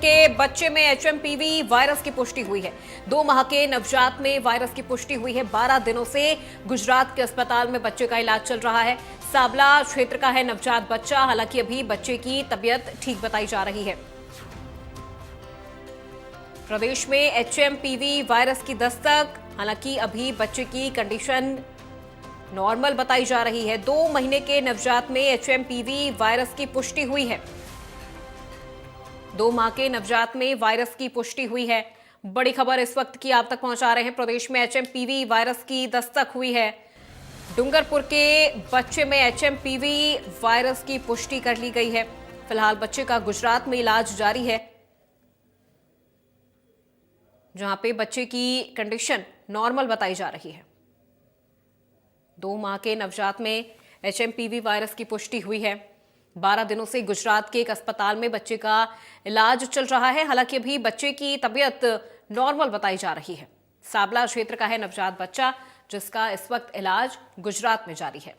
के बच्चे में एचएमपीवी वायरस की पुष्टि हुई है। 2 माह के नवजात में वायरस की पुष्टि हुई है। 12 दिनों से गुजरात के अस्पताल में बच्चे का इलाज चल रहा है। साबला क्षेत्र का है नवजात बच्चा। हालांकि अभी बच्चे की तबीयत ठीक बताई जा रही है। प्रदेश में एचएमपीवी वायरस की दस्तक, हालांकि अभी बच्चे की कंडीशन नॉर्मल बताई जा रही है। 2 महीने के नवजात में एचएमपीवी वायरस की पुष्टि हुई है। 2 माह के नवजात में वायरस की पुष्टि हुई है। बड़ी खबर इस वक्त की आप तक पहुंचा रहे हैं। प्रदेश में एचएमपीवी वायरस की दस्तक हुई है। डूंगरपुर के बच्चे में एचएमपीवी वायरस की पुष्टि कर ली गई है। फिलहाल बच्चे का गुजरात में इलाज जारी है, जहां पे बच्चे की कंडीशन नॉर्मल बताई जा रही है। 2 माह के नवजात में एचएमपीवी वायरस की पुष्टि हुई है। 12 दिनों से गुजरात के एक अस्पताल में बच्चे का इलाज चल रहा है। हालांकि अभी बच्चे की तबीयत नॉर्मल बताई जा रही है। साबला क्षेत्र का है नवजात बच्चा, जिसका इस वक्त इलाज गुजरात में जारी है।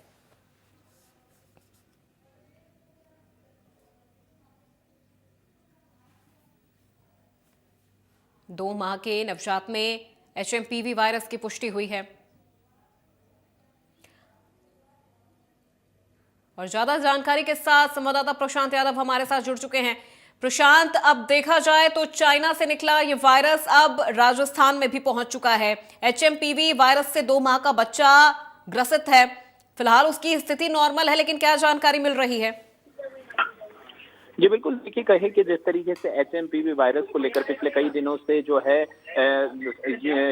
दो माह के नवजात में एचएमपीवी वायरस की पुष्टि हुई है। और ज्यादा जानकारी के साथ संवाददाता प्रशांत यादव हमारे साथ जुड़ चुके हैं। प्रशांत, अब देखा जाए तो चाइना से निकला ये वायरस अब राजस्थान में भी पहुंच चुका है। एचएमपीवी वायरस से 2 माह का बच्चा ग्रसित है। फिलहाल उसकी स्थिति नॉर्मल है, लेकिन क्या जानकारी मिल रही है? जी बिल्कुल, देखिए कहे कि जिस तरीके से एचएमपीवी वायरस को लेकर पिछले कई दिनों से जो है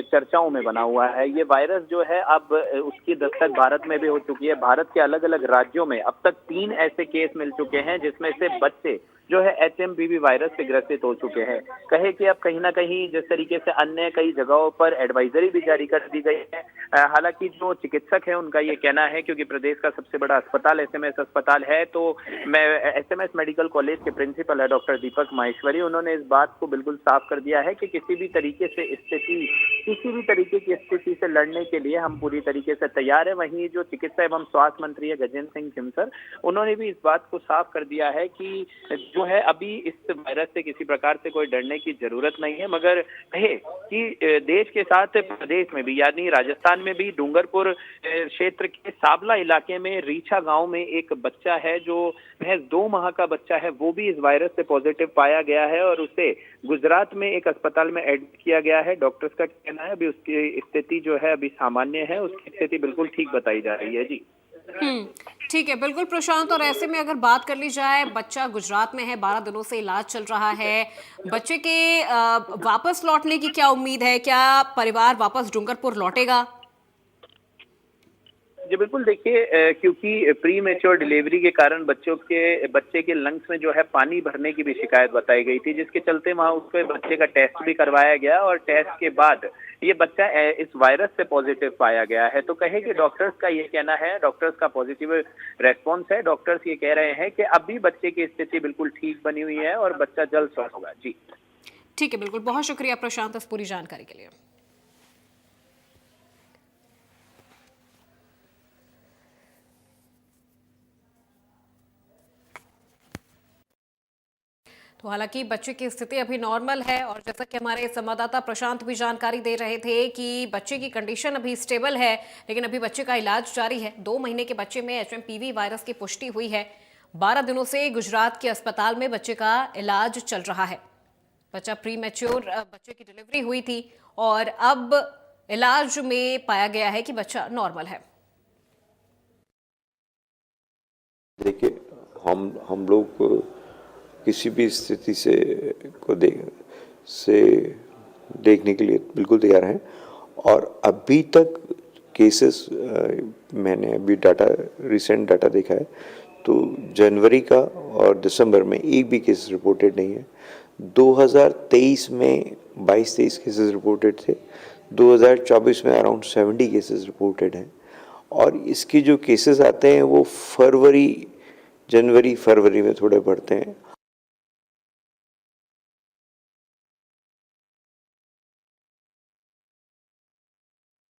चर्चाओं में बना हुआ है। ये वायरस जो है अब उसकी दस्तक भारत में भी हो चुकी है। भारत के अलग अलग राज्यों में अब तक 3 ऐसे केस मिल चुके हैं, जिसमें से बच्चे जो है एचएमपीवी वायरस से ग्रसित हो चुके हैं। कहे कि अब कहीं ना कहीं जिस तरीके से अन्य कई जगहों पर एडवाइजरी भी जारी कर दी गई है। हालांकि जो चिकित्सक है उनका ये कहना है, क्योंकि प्रदेश का सबसे बड़ा अस्पताल एसएमएस अस्पताल है, तो मैं एसएमएस मेडिकल कॉलेज के प्रिंसिपल है डॉक्टर दीपक माहेश्वरी, उन्होंने इस बात को बिल्कुल साफ कर दिया है कि किसी भी तरीके की स्थिति से लड़ने के लिए हम पूरी तरीके से तैयार है। वहीं जो चिकित्सा एवं स्वास्थ्य मंत्री है गजेंद्र सिंह खिमसर, उन्होंने भी इस बात को साफ कर दिया है कि जो है अभी इस वायरस से किसी प्रकार से कोई डरने की जरूरत नहीं है, मगर कहे कि देश के साथ प्रदेश में भी यानी राजस्थान में भी डूंगरपुर क्षेत्र के साबला इलाके में रीछा गांव में एक बच्चा है जो महज 2 माह का बच्चा है, वो भी इस वायरस से पॉजिटिव पाया गया है और उसे गुजरात में एक अस्पताल में एडमिट किया गया है। डॉक्टर्स का कहना है अभी उसकी स्थिति जो है अभी सामान्य है, उसकी स्थिति बिल्कुल ठीक बताई जा रही है। जी ठीक है, बिल्कुल प्रशांत। और ऐसे में अगर बात कर ली जाए, बच्चा गुजरात में है, 12 दिनों से इलाज चल रहा है। बच्चे के वापस लौटने की क्या उम्मीद है? क्या परिवार वापस डूंगरपुर लौटेगा? जी बिल्कुल, देखिए क्योंकि प्री मैच्योर डिलीवरी के कारण बच्चे के लंग्स में जो है पानी भरने की भी शिकायत बताई गई थी, जिसके चलते वहां उसके बच्चे का टेस्ट भी करवाया गया और टेस्ट के बाद ये बच्चा इस वायरस से पॉजिटिव पाया गया है। तो कहे कि डॉक्टर्स का ये कहना है, डॉक्टर्स का पॉजिटिव रेस्पॉन्स है। डॉक्टर्स ये कह रहे हैं कि अभी बच्चे की स्थिति बिल्कुल ठीक बनी हुई है और बच्चा जल्द स्वस्थ होगा। जी ठीक है, बिल्कुल। बहुत शुक्रिया प्रशांत इस पूरी जानकारी के लिए। तो हालांकि बच्चे की स्थिति अभी नॉर्मल है, और जैसा कि हमारे संवाददाता प्रशांत भी जानकारी दे रहे थे कि बच्चे की कंडीशन अभी स्टेबल है, लेकिन अभी बच्चे का इलाज जारी है। 2 महीने के बच्चे में एचएमपीवी वायरस की पुष्टि हुई है। 12 दिनों से गुजरात के अस्पताल में बच्चे का इलाज चल रहा है। बच्चा प्री मैच्योर बच्चे की डिलीवरी हुई थी और अब इलाज में पाया गया है कि बच्चा नॉर्मल है। देखिए, हम लोग किसी भी स्थिति को देखने के लिए बिल्कुल तैयार हैं। और अभी तक केसेस मैंने अभी रिसेंट डाटा देखा है तो जनवरी का और दिसंबर में एक भी केस रिपोर्टेड नहीं है। 2023 में 22-23 केसेस रिपोर्टेड थे। 2024 में अराउंड 70 केसेस रिपोर्टेड हैं। और इसके जो केसेस आते हैं वो जनवरी फरवरी में थोड़े बढ़ते हैं।